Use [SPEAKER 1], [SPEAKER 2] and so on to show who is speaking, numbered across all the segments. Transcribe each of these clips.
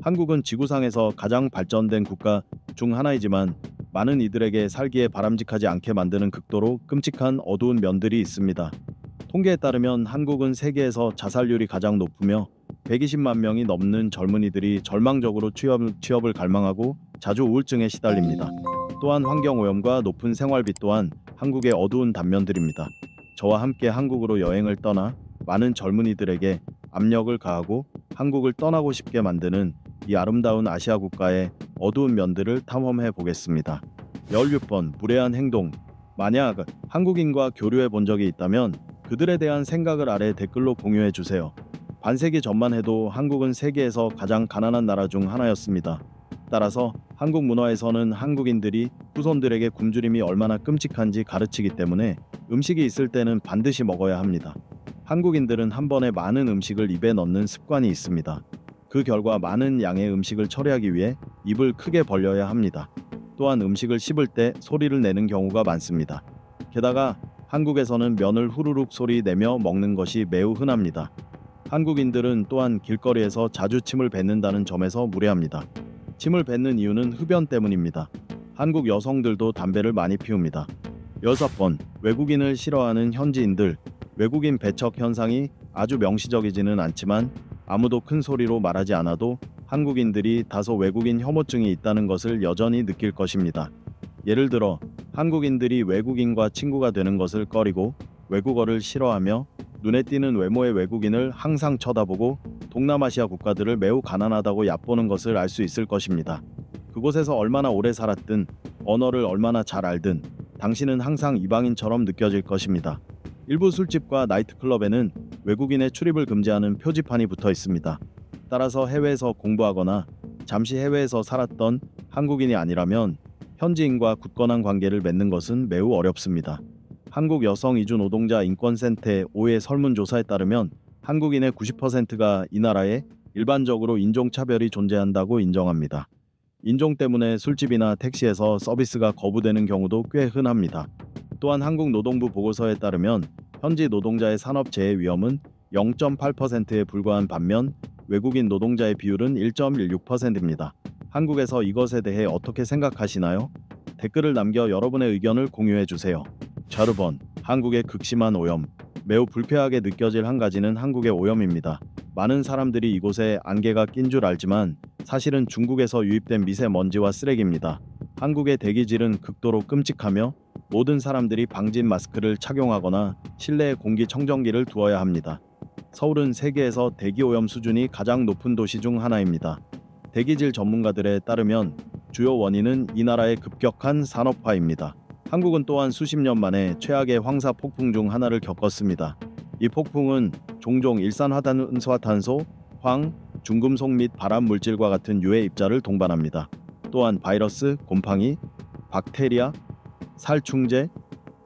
[SPEAKER 1] 한국은 지구상에서 가장 발전된 국가 중 하나이지만 많은 이들에게 살기에 바람직하지 않게 만드는 극도로 끔찍한 어두운 면들이 있습니다. 통계에 따르면 한국은 세계에서 자살률이 가장 높으며 120만 명이 넘는 젊은이들이 절망적으로 취업을 갈망하고 자주 우울증에 시달립니다. 또한 환경오염과 높은 생활비 또한 한국의 어두운 단면들입니다. 저와 함께 한국으로 여행을 떠나 많은 젊은이들에게 압력을 가하고 한국을 떠나고 싶게 만드는 이 아름다운 아시아 국가의 어두운 면들을 탐험해 보겠습니다. 16번 무례한 행동. 만약 한국인과 교류해 본 적이 있다면 그들에 대한 생각을 아래 댓글로 공유해 주세요. 반세기 전만 해도 한국은 세계에서 가장 가난한 나라 중 하나였습니다. 따라서 한국 문화에서는 한국인들이 후손들에게 굶주림이 얼마나 끔찍한지 가르치기 때문에 음식이 있을 때는 반드시 먹어야 합니다. 한국인들은 한 번에 많은 음식을 입에 넣는 습관이 있습니다. 그 결과 많은 양의 음식을 처리하기 위해 입을 크게 벌려야 합니다. 또한 음식을 씹을 때 소리를 내는 경우가 많습니다. 게다가 한국에서는 면을 후루룩 소리 내며 먹는 것이 매우 흔합니다. 한국인들은 또한 길거리에서 자주 침을 뱉는다는 점에서 무례합니다. 침을 뱉는 이유는 흡연 때문입니다. 한국 여성들도 담배를 많이 피웁니다. 6번 외국인을 싫어하는 현지인들. 외국인 배척 현상이 아주 명시적이지는 않지만 아무도 큰 소리로 말하지 않아도 한국인들이 다소 외국인 혐오증이 있다는 것을 여전히 느낄 것입니다. 예를 들어 한국인들이 외국인과 친구가 되는 것을 꺼리고 외국어를 싫어하며 눈에 띄는 외모의 외국인을 항상 쳐다보고 동남아시아 국가들을 매우 가난하다고 얕보는 것을 알 수 있을 것입니다. 그곳에서 얼마나 오래 살았든 언어를 얼마나 잘 알든 당신은 항상 이방인처럼 느껴질 것입니다. 일부 술집과 나이트클럽에는 외국인의 출입을 금지하는 표지판이 붙어 있습니다. 따라서 해외에서 공부하거나 잠시 해외에서 살았던 한국인이 아니라면 현지인과 굳건한 관계를 맺는 것은 매우 어렵습니다. 한국 여성 이주 노동자 인권센터의 5회 설문조사에 따르면 한국인의 90%가 이 나라에 일반적으로 인종차별이 존재한다고 인정합니다. 인종 때문에 술집이나 택시에서 서비스가 거부되는 경우도 꽤 흔합니다. 또한 한국노동부 보고서에 따르면 현지 노동자의 산업재해 위험은 0.8%에 불과한 반면 외국인 노동자의 비율은 1.16%입니다. 한국에서 이것에 대해 어떻게 생각하시나요? 댓글을 남겨 여러분의 의견을 공유해 주세요. 자르번 한국의 극심한 오염. 매우 불쾌하게 느껴질 한 가지는 한국의 오염입니다. 많은 사람들이 이곳에 안개가 낀 줄 알지만 사실은 중국에서 유입된 미세먼지와 쓰레기입니다. 한국의 대기질은 극도로 끔찍하며 모든 사람들이 방진 마스크를 착용하거나 실내에 공기청정기를 두어야 합니다. 서울은 세계에서 대기오염 수준이 가장 높은 도시 중 하나입니다. 대기질 전문가들에 따르면 주요 원인은 이 나라의 급격한 산업화입니다. 한국은 또한 수십 년 만에 최악의 황사 폭풍 중 하나를 겪었습니다. 이 폭풍은 종종 일산화탄소, 황, 중금속 및 발암 물질과 같은 유해 입자를 동반합니다. 또한 바이러스, 곰팡이, 박테리아, 살충제,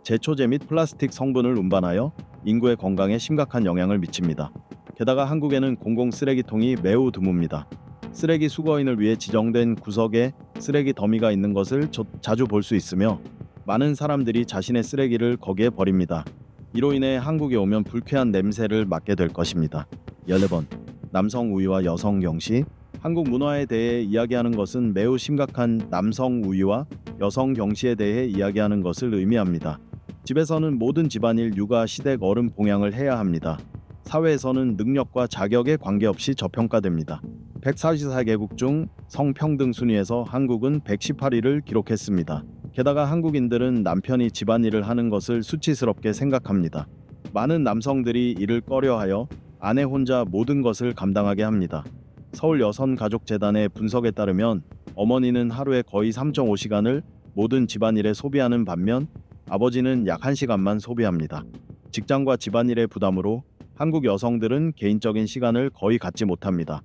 [SPEAKER 1] 제초제 및 플라스틱 성분을 운반하여 인구의 건강에 심각한 영향을 미칩니다. 게다가 한국에는 공공 쓰레기통이 매우 드뭅니다. 쓰레기 수거인을 위해 지정된 구석에 쓰레기 더미가 있는 것을 자주 볼 수 있으며 많은 사람들이 자신의 쓰레기를 거기에 버립니다. 이로 인해 한국에 오면 불쾌한 냄새를 맡게 될 것입니다. 14번 남성 우위와 여성 경시. 한국 문화에 대해 이야기하는 것은 매우 심각한 남성 우위와 여성 경시에 대해 이야기하는 것을 의미합니다. 집에서는 모든 집안일, 육아, 시댁, 어른 봉양을 해야 합니다. 사회에서는 능력과 자격에 관계없이 저평가됩니다. 144개국 중 성평등 순위에서 한국은 118위를 기록했습니다. 게다가 한국인들은 남편이 집안일을 하는 것을 수치스럽게 생각합니다. 많은 남성들이 이를 꺼려하여 아내 혼자 모든 것을 감당하게 합니다. 서울 여성가족재단의 분석에 따르면 어머니는 하루에 거의 3.5시간을 모든 집안일에 소비하는 반면 아버지는 약 1시간만 소비합니다. 직장과 집안일의 부담으로 한국 여성들은 개인적인 시간을 거의 갖지 못합니다.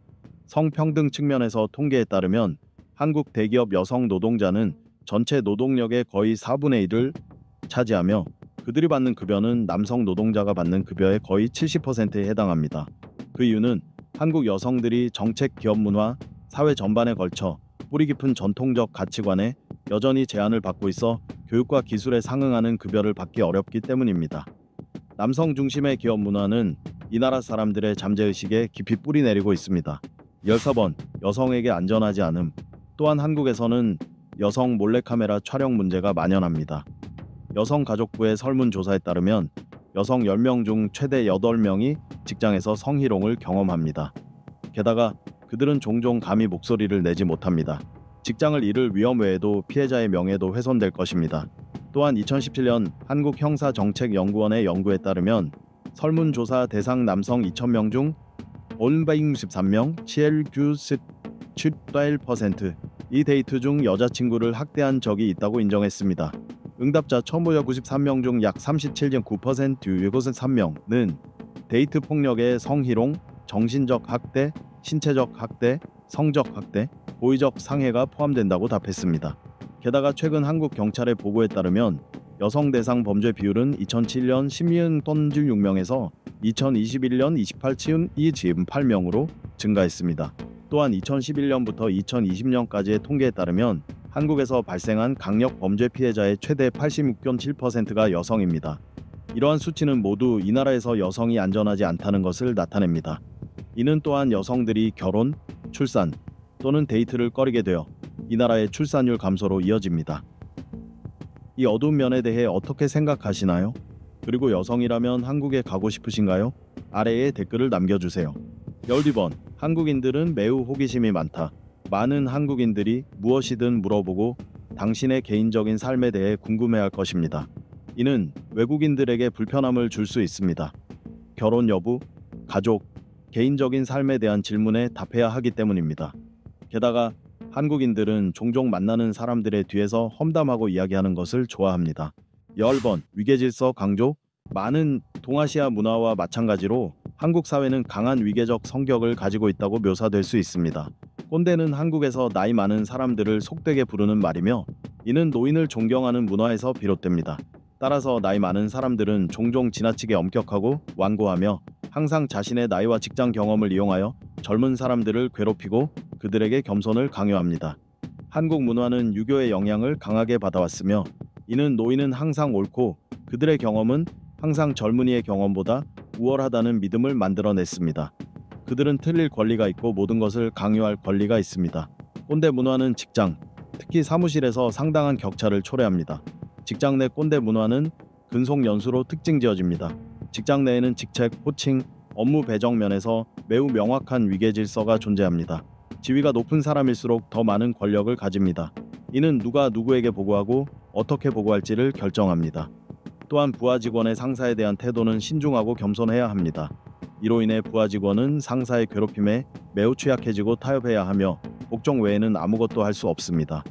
[SPEAKER 1] 성평등 측면에서 통계에 따르면 한국 대기업 여성 노동자는 전체 노동력의 거의 4분의 1을 차지하며 그들이 받는 급여는 남성 노동자가 받는 급여의 거의 70%에 해당합니다. 그 이유는 한국 여성들이 정책, 기업 문화, 사회 전반에 걸쳐 뿌리 깊은 전통적 가치관에 여전히 제한을 받고 있어 교육과 기술에 상응하는 급여를 받기 어렵기 때문입니다. 남성 중심의 기업 문화는 이 나라 사람들의 잠재의식에 깊이 뿌리 내리고 있습니다. 14번 여성에게 안전하지 않음. 또한 한국에서는 여성 몰래카메라 촬영 문제가 만연합니다. 여성가족부의 설문조사에 따르면 여성 10명 중 최대 8명이 직장에서 성희롱을 경험합니다. 게다가 그들은 종종 감히 목소리를 내지 못합니다. 직장을 잃을 위험 외에도 피해자의 명예도 훼손될 것입니다. 또한 2017년 한국형사정책연구원의 연구에 따르면 설문조사 대상 남성 2,000명 중 563명 7.1%이 데이트 중 여자친구를 학대한 적이 있다고 인정했습니다. 응답자 1,593명 중 약 37.9%는 데이트 폭력에 성희롱, 정신적 학대, 신체적 학대, 성적 학대, 고의적 상해가 포함된다고 답했습니다. 게다가 최근 한국 경찰의 보고에 따르면 여성 대상 범죄 비율은 2007년 10.6명에서 2021년 28.8명으로 증가했습니다. 또한 2011년부터 2020년까지의 통계에 따르면 한국에서 발생한 강력 범죄 피해자의 최대 86.7%가 여성입니다. 이러한 수치는 모두 이 나라에서 여성이 안전하지 않다는 것을 나타냅니다. 이는 또한 여성들이 결혼, 출산 또는 데이트를 꺼리게 되어 이 나라의 출산율 감소로 이어집니다. 이 어두운 면에 대해 어떻게 생각하시나요? 그리고 여성이라면 한국에 가고 싶으신가요? 아래에 댓글을 남겨주세요. 12번 한국인들은 매우 호기심이 많다. 많은 한국인들이 무엇이든 물어보고 당신의 개인적인 삶에 대해 궁금해할 것입니다. 이는 외국인들에게 불편함을 줄 수 있습니다. 결혼 여부, 가족, 개인적인 삶에 대한 질문에 답해야 하기 때문입니다. 게다가 한국인들은 종종 만나는 사람들의 뒤에서 험담하고 이야기하는 것을 좋아합니다. 10번 위계질서 강조. 많은 동아시아 문화와 마찬가지로 한국 사회는 강한 위계적 성격을 가지고 있다고 묘사될 수 있습니다. 꼰대는 한국에서 나이 많은 사람들을 속되게 부르는 말이며 이는 노인을 존경하는 문화에서 비롯됩니다. 따라서 나이 많은 사람들은 종종 지나치게 엄격하고 완고하며 항상 자신의 나이와 직장 경험을 이용하여 젊은 사람들을 괴롭히고 그들에게 겸손을 강요합니다. 한국 문화는 유교의 영향을 강하게 받아왔으며 이는 노인은 항상 옳고 그들의 경험은 항상 젊은이의 경험보다 우월하다는 믿음을 만들어냈습니다. 그들은 틀릴 권리가 있고 모든 것을 강요할 권리가 있습니다. 꼰대 문화는 직장, 특히 사무실에서 상당한 격차를 초래합니다. 직장 내 꼰대 문화는 근속 연수로 특징지어집니다. 직장 내에는 직책, 호칭, 업무 배정 면에서 매우 명확한 위계 질서가 존재합니다. 지위가 높은 사람일수록 더 많은 권력을 가집니다. 이는 누가 누구에게 보고하고 어떻게 보고할지를 결정합니다. 또한 부하 직원의 상사에 대한 태도는 신중하고 겸손해야 합니다. 이로 인해 부하 직원은 상사의 괴롭힘에 매우 취약해지고 타협해야 하며 복종 외에는 아무것도 할 수 없습니다.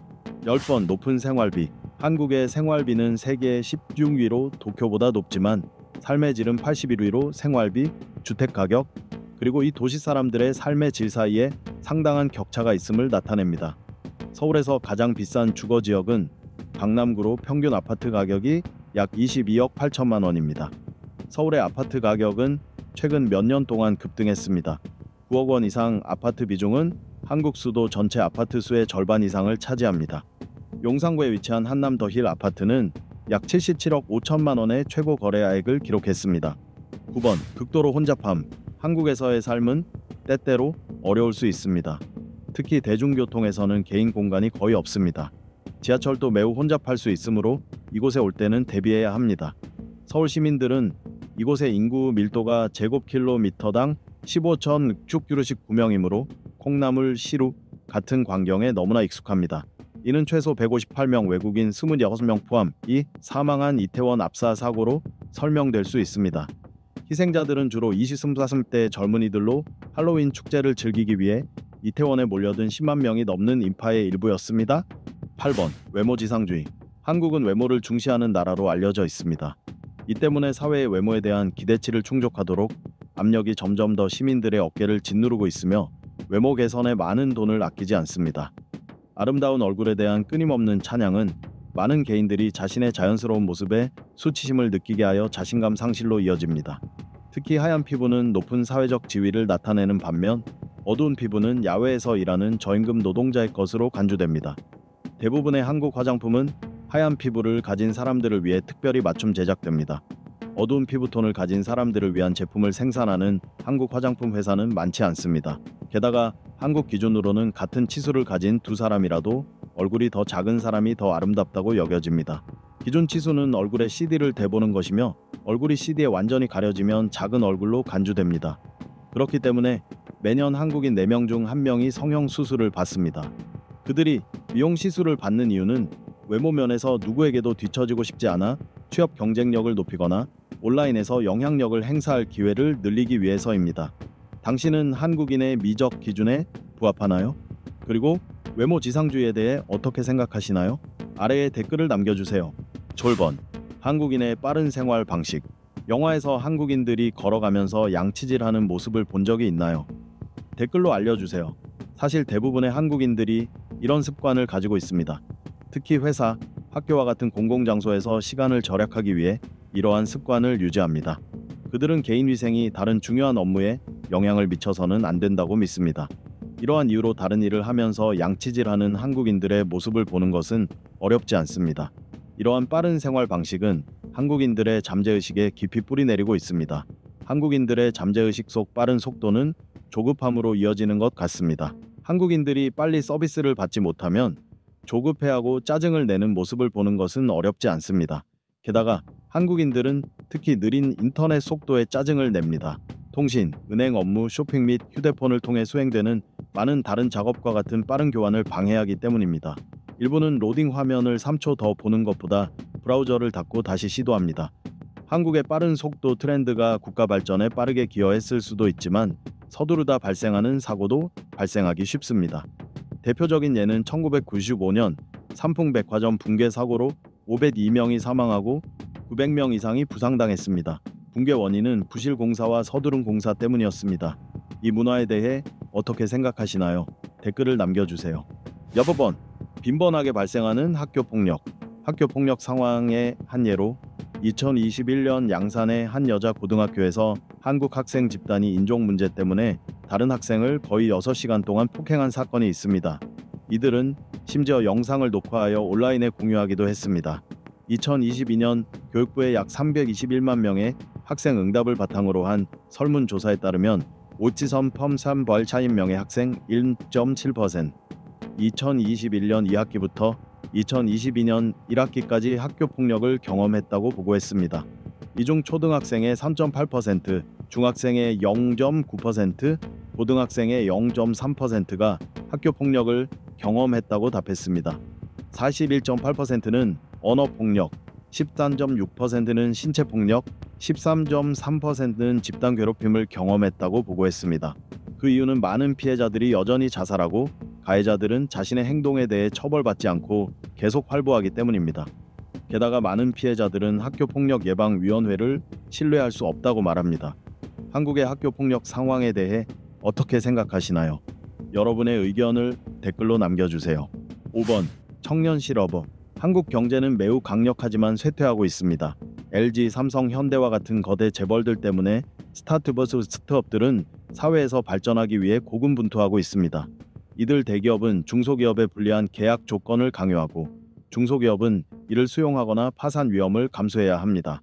[SPEAKER 1] 10번 높은 생활비. 한국의 생활비는 세계 16위로 도쿄보다 높지만 삶의 질은 81위로 생활비, 주택가격, 그리고 이 도시 사람들의 삶의 질 사이에 상당한 격차가 있음을 나타냅니다. 서울에서 가장 비싼 주거지역은 강남구로 평균 아파트 가격이 약 22억 8천만 원입니다. 서울의 아파트 가격은 최근 몇 년 동안 급등했습니다. 9억 원 이상 아파트 비중은 한국 수도 전체 아파트 수의 절반 이상을 차지합니다. 용산구에 위치한 한남 더힐 아파트는 약 77억 5천만 원의 최고 거래액을 기록했습니다. 9번 극도로 혼잡함. 한국에서의 삶은 때때로 어려울 수 있습니다. 특히 대중교통에서는 개인 공간이 거의 없습니다. 지하철도 매우 혼잡할 수 있으므로 이곳에 올 때는 대비해야 합니다. 서울 시민들은 이곳의 인구 밀도가 제곱킬로미터당 15,669명이므로 콩나물, 시루 같은 광경에 너무나 익숙합니다. 이는 최소 158명 외국인 26명 포함이 사망한 이태원 압사 사고로 설명될 수 있습니다. 희생자들은 주로 20, 30대 젊은이들로 할로윈 축제를 즐기기 위해 이태원에 몰려든 10만 명이 넘는 인파의 일부였습니다. 8번 외모지상주의. 한국은 외모를 중시하는 나라로 알려져 있습니다. 이 때문에 사회의 외모에 대한 기대치를 충족하도록 압력이 점점 더 시민들의 어깨를 짓누르고 있으며 외모 개선에 많은 돈을 아끼지 않습니다. 아름다운 얼굴에 대한 끊임없는 찬양은 많은 개인들이 자신의 자연스러운 모습에 수치심을 느끼게 하여 자신감 상실로 이어집니다. 특히 하얀 피부는 높은 사회적 지위를 나타내는 반면 어두운 피부는 야외에서 일하는 저임금 노동자의 것으로 간주됩니다. 대부분의 한국 화장품은 하얀 피부를 가진 사람들을 위해 특별히 맞춤 제작됩니다. 어두운 피부톤을 가진 사람들을 위한 제품을 생산하는 한국 화장품 회사는 많지 않습니다. 게다가 한국 기준으로는 같은 치수를 가진 두 사람이라도 얼굴이 더 작은 사람이 더 아름답다고 여겨집니다. 기준 치수는 얼굴에 CD를 대보는 것이며 얼굴이 CD에 완전히 가려지면 작은 얼굴로 간주됩니다. 그렇기 때문에 매년 한국인 4명 중 1명이 성형 수술을 받습니다. 그들이 미용 시술을 받는 이유는 외모 면에서 누구에게도 뒤처지고 싶지 않아 취업 경쟁력을 높이거나 온라인에서 영향력을 행사할 기회를 늘리기 위해서입니다. 당신은 한국인의 미적 기준에 부합하나요? 그리고 외모 지상주의에 대해 어떻게 생각하시나요? 아래에 댓글을 남겨주세요. 졸번, 한국인의 빠른 생활 방식. 영화에서 한국인들이 걸어가면서 양치질하는 모습을 본 적이 있나요? 댓글로 알려주세요. 사실 대부분의 한국인들이 이런 습관을 가지고 있습니다. 특히 회사, 학교와 같은 공공장소에서 시간을 절약하기 위해 이러한 습관을 유지합니다. 그들은 개인 위생이 다른 중요한 업무에 영향을 미쳐서는 안 된다고 믿습니다. 이러한 이유로 다른 일을 하면서 양치질하는 한국인들의 모습을 보는 것은 어렵지 않습니다. 이러한 빠른 생활 방식은 한국인들의 잠재의식에 깊이 뿌리내리고 있습니다. 한국인들의 잠재의식 속 빠른 속도는 조급함으로 이어지는 것 같습니다. 한국인들이 빨리 서비스를 받지 못하면 조급해하고 짜증을 내는 모습을 보는 것은 어렵지 않습니다. 게다가 한국인들은 특히 느린 인터넷 속도에 짜증을 냅니다. 통신, 은행 업무, 쇼핑 및 휴대폰을 통해 수행되는 많은 다른 작업과 같은 빠른 교환을 방해하기 때문입니다. 일부는 로딩 화면을 3초 더 보는 것보다 브라우저를 닫고 다시 시도합니다. 한국의 빠른 속도 트렌드가 국가 발전에 빠르게 기여했을 수도 있지만 서두르다 발생하는 사고도 발생하기 쉽습니다. 대표적인 예는 1995년 삼풍백화점 붕괴 사고로 502명이 사망하고 900명 이상이 부상당했습니다. 붕괴 원인은 부실 공사와 서두른 공사 때문이었습니다. 이 문화에 대해 어떻게 생각하시나요? 댓글을 남겨주세요. 여러분, 빈번하게 발생하는 학교 폭력. 학교 폭력 상황의 한 예로 2021년 양산의 한 여자 고등학교에서 한국 학생 집단이 인종 문제 때문에 다른 학생을 거의 6시간 동안 폭행한 사건이 있습니다. 이들은 심지어 영상을 녹화하여 온라인에 공유하기도 했습니다. 2022년 교육부의 약 321만 명의 학생 응답을 바탕으로 한 설문조사에 따르면 오치선 펌삼 벌차인명의 학생 1.7%, 2021년 2학기부터 2022년 1학기까지 학교 폭력을 경험했다고 보고했습니다. 이 중 초등학생의 3.8%, 중학생의 0.9%, 고등학생의 0.3%가 학교 폭력을 경험했다고 답했습니다. 41.8%는 언어 폭력, 13.6%는 신체 폭력, 13.3%는 집단 괴롭힘을 경험했다고 보고했습니다. 그 이유는 많은 피해자들이 여전히 자살하고 가해자들은 자신의 행동에 대해 처벌받지 않고 계속 활보하기 때문입니다. 게다가 많은 피해자들은 학교폭력예방위원회를 신뢰할 수 없다고 말합니다. 한국의 학교폭력 상황에 대해 어떻게 생각하시나요? 여러분의 의견을 댓글로 남겨주세요. 5번, 청년 실업업. 한국 경제는 매우 강력하지만 쇠퇴하고 있습니다. LG, 삼성, 현대와 같은 거대 재벌들 때문에 스타트업들은 사회에서 발전하기 위해 고군분투하고 있습니다. 이들 대기업은 중소기업에 불리한 계약 조건을 강요하고 중소기업은 이를 수용하거나 파산 위험을 감수해야 합니다.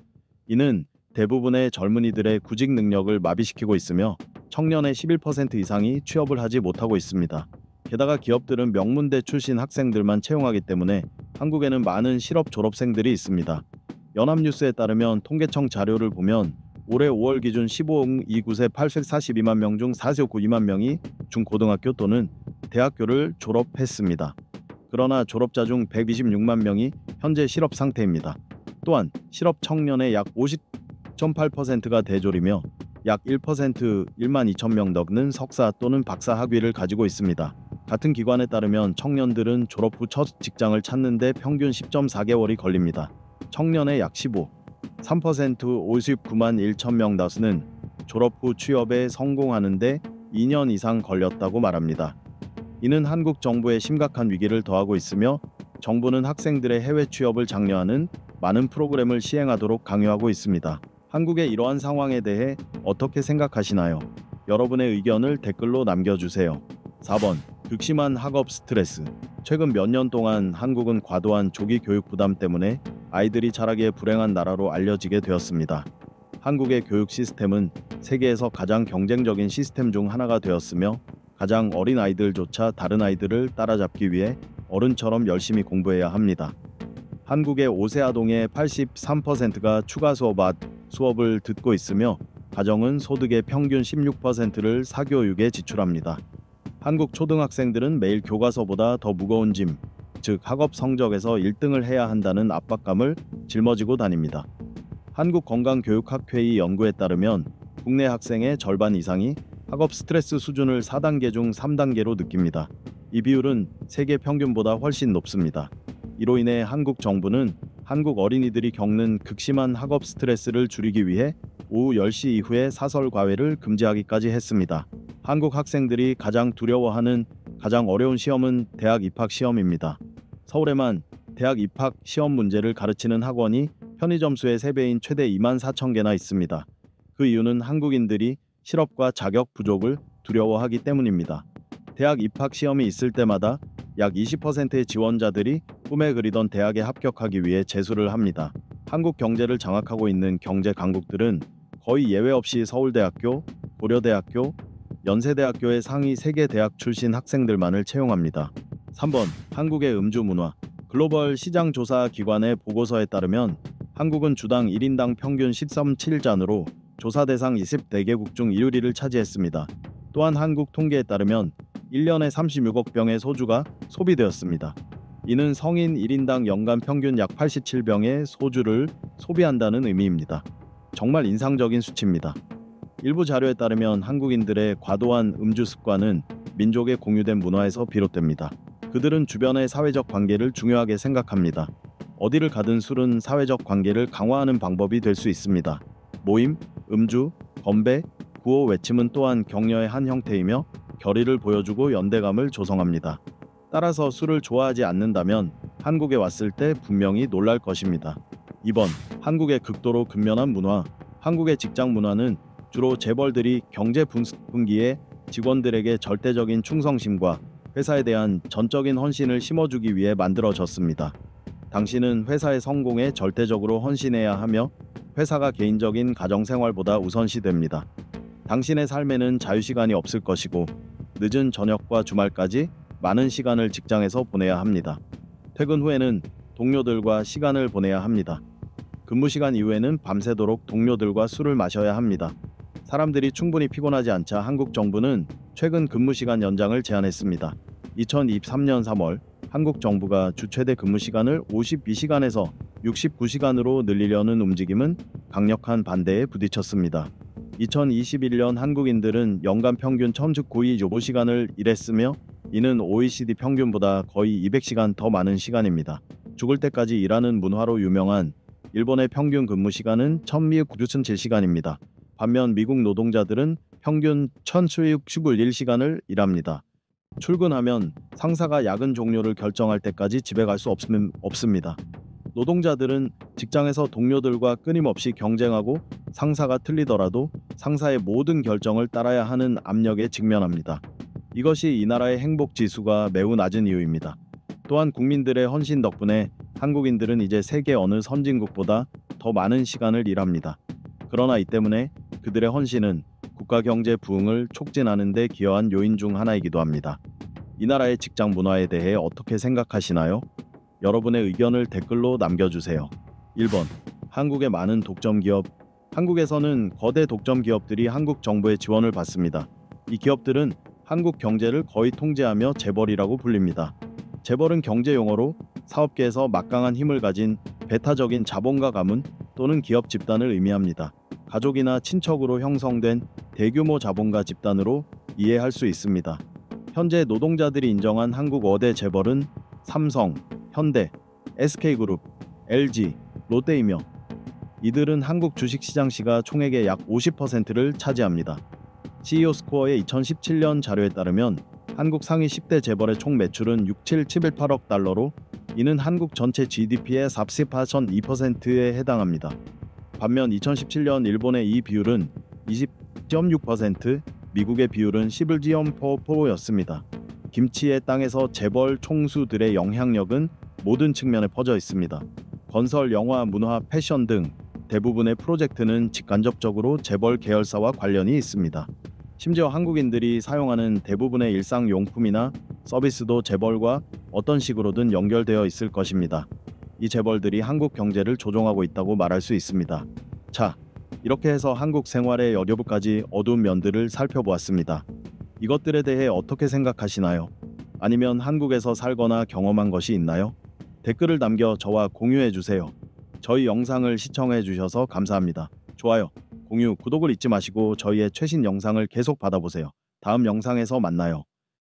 [SPEAKER 1] 이는 대부분의 젊은이들의 구직 능력을 마비시키고 있으며 청년의 11% 이상이 취업을 하지 못하고 있습니다. 게다가 기업들은 명문대 출신 학생들만 채용하기 때문에 한국에는 많은 실업 졸업생들이 있습니다. 연합뉴스에 따르면 통계청 자료를 보면 올해 5월 기준 15억 2구세 842만 명 중 4세 92만 명이 중고등학교 또는 대학교를 졸업했습니다. 그러나 졸업자 중 126만 명이 현재 실업 상태입니다. 또한 실업 청년의 약 50.8%가 대졸이며 약 1% 1만 2천 명 넘는 석사 또는 박사 학위를 가지고 있습니다. 같은 기관에 따르면 청년들은 졸업 후 첫 직장을 찾는데 평균 10.4개월이 걸립니다. 청년의 약 3% 59만 1천 명 다수는 졸업 후 취업에 성공하는데 2년 이상 걸렸다고 말합니다. 이는 한국 정부의 심각한 위기를 더하고 있으며 정부는 학생들의 해외 취업을 장려하는 많은 프로그램을 시행하도록 강요하고 있습니다. 한국의 이러한 상황에 대해 어떻게 생각하시나요? 여러분의 의견을 댓글로 남겨주세요. 4번, 극심한 학업 스트레스. 최근 몇 년 동안 한국은 과도한 조기 교육 부담 때문에 아이들이 자라기에 불행한 나라로 알려지게 되었습니다. 한국의 교육 시스템은 세계에서 가장 경쟁적인 시스템 중 하나가 되었으며 가장 어린 아이들조차 다른 아이들을 따라잡기 위해 어른처럼 열심히 공부해야 합니다. 한국의 5세 아동의 83%가 추가 수업을 듣고 있으며 가정은 소득의 평균 16%를 사교육에 지출합니다. 한국 초등학생들은 매일 교과서보다 더 무거운 짐, 즉 학업 성적에서 1등을 해야 한다는 압박감을 짊어지고 다닙니다. 한국건강교육학회의 연구에 따르면 국내 학생의 절반 이상이 학업 스트레스 수준을 4단계 중 3단계로 느낍니다. 이 비율은 세계 평균보다 훨씬 높습니다. 이로 인해 한국 정부는 한국 어린이들이 겪는 극심한 학업 스트레스를 줄이기 위해 오후 10시 이후에 사설 과외를 금지하기까지 했습니다. 한국 학생들이 가장 두려워하는 가장 어려운 시험은 대학 입학 시험입니다. 서울에만 대학 입학 시험 문제를 가르치는 학원이 편의점 수의 3배인 최대 24,000개나 있습니다. 그 이유는 한국인들이 실업과 자격 부족을 두려워하기 때문입니다. 대학 입학 시험이 있을 때마다 약 20%의 지원자들이 꿈에 그리던 대학에 합격하기 위해 재수를 합니다. 한국 경제를 장악하고 있는 경제 강국들은 거의 예외 없이 서울대학교, 고려대학교, 연세대학교의 상위 3개 대학 출신 학생들만을 채용합니다. 3번. 한국의 음주 문화. 글로벌 시장 조사 기관의 보고서에 따르면 한국은 주당 1인당 평균 13.7잔으로 조사 대상 20대개국 중 1위를 차지했습니다. 또한 한국 통계에 따르면 1년에 36억 병의 소주가 소비되었습니다. 이는 성인 1인당 연간 평균 약 87병의 소주를 소비한다는 의미입니다. 정말 인상적인 수치입니다. 일부 자료에 따르면 한국인들의 과도한 음주 습관은 민족의 공유된 문화에서 비롯됩니다. 그들은 주변의 사회적 관계를 중요하게 생각합니다. 어디를 가든 술은 사회적 관계를 강화하는 방법이 될 수 있습니다. 모임, 음주, 건배, 구호 외침은 또한 격려의 한 형태이며 결의를 보여주고 연대감을 조성합니다. 따라서 술을 좋아하지 않는다면 한국에 왔을 때 분명히 놀랄 것입니다. 2번. 한국의 극도로 근면한 문화. 한국의 직장 문화는 주로 재벌들이 경제 분기에 직원들에게 절대적인 충성심과 회사에 대한 전적인 헌신을 심어주기 위해 만들어졌습니다. 당신은 회사의 성공에 절대적으로 헌신해야 하며 회사가 개인적인 가정생활보다 우선시됩니다. 당신의 삶에는 자유시간이 없을 것이고 늦은 저녁과 주말까지 많은 시간을 직장에서 보내야 합니다. 퇴근 후에는 동료들과 시간을 보내야 합니다. 근무 시간 이후에는 밤새도록 동료들과 술을 마셔야 합니다. 사람들이 충분히 피곤하지 않자 한국 정부는 최근 근무 시간 연장을 제안했습니다. 2023년 3월 한국 정부가 주 최대 근무 시간을 52시간에서 69시간으로 늘리려는 움직임은 강력한 반대에 부딪혔습니다. 2021년 한국인들은 연간 평균 1019일 요보시간을 일했으며 이는 OECD 평균보다 거의 200시간 더 많은 시간입니다. 죽을 때까지 일하는 문화로 유명한 일본의 평균 근무 시간은 1097시간입니다. 반면 미국 노동자들은 평균 1061시간을 일합니다. 출근하면 상사가 야근 종료를 결정할 때까지 집에 갈 수 없습니다. 노동자들은 직장에서 동료들과 끊임없이 경쟁하고 상사가 틀리더라도 상사의 모든 결정을 따라야 하는 압력에 직면합니다. 이것이 이 나라의 행복 지수가 매우 낮은 이유입니다. 또한 국민들의 헌신 덕분에 한국인들은 이제 세계 어느 선진국보다 더 많은 시간을 일합니다. 그러나 이 때문에 그들의 헌신은 국가 경제 부흥을 촉진하는 데 기여한 요인 중 하나이기도 합니다. 이 나라의 직장 문화에 대해 어떻게 생각하시나요? 여러분의 의견을 댓글로 남겨주세요. 1번. 한국의 많은 독점 기업. 한국에서는 거대 독점 기업들이 한국 정부의 지원을 받습니다. 이 기업들은 한국 경제를 거의 통제하며 재벌이라고 불립니다. 재벌은 경제 용어로 사업계에서 막강한 힘을 가진 배타적인 자본가 가문 또는 기업 집단을 의미합니다. 가족이나 친척으로 형성된 대규모 자본가 집단으로 이해할 수 있습니다. 현재 노동자들이 인정한 한국 5대 재벌은 삼성, 현대, SK그룹, LG, 롯데이며 이들은 한국 주식시장 시가 총액의 약 50%를 차지합니다. CEO 스코어의 2017년 자료에 따르면 한국 상위 10대 재벌의 총 매출은 6,718억 달러로 이는 한국 전체 GDP의 48.2%에 해당합니다. 반면 2017년 일본의 이 비율은 20.6%, 미국의 비율은 11.4%였습니다. 김치의 땅에서 재벌 총수들의 영향력은 모든 측면에 퍼져 있습니다. 건설, 영화, 문화, 패션 등 대부분의 프로젝트는 직간접적으로 재벌 계열사와 관련이 있습니다. 심지어 한국인들이 사용하는 대부분의 일상용품이나 서비스도 재벌과 어떤 식으로든 연결되어 있을 것입니다. 이 재벌들이 한국 경제를 조종하고 있다고 말할 수 있습니다. 자, 이렇게 해서 한국 생활의 여겨부까지 어두운 면들을 살펴보았습니다. 이것들에 대해 어떻게 생각하시나요? 아니면 한국에서 살거나 경험한 것이 있나요? 댓글을 남겨 저와 공유해 주세요. 저희 영상을 시청해 주셔서 감사합니다. 좋아요, 공유, 구독을 잊지 마시고 저희의 최신 영상을 계속 받아보세요. 다음 영상에서 만나요.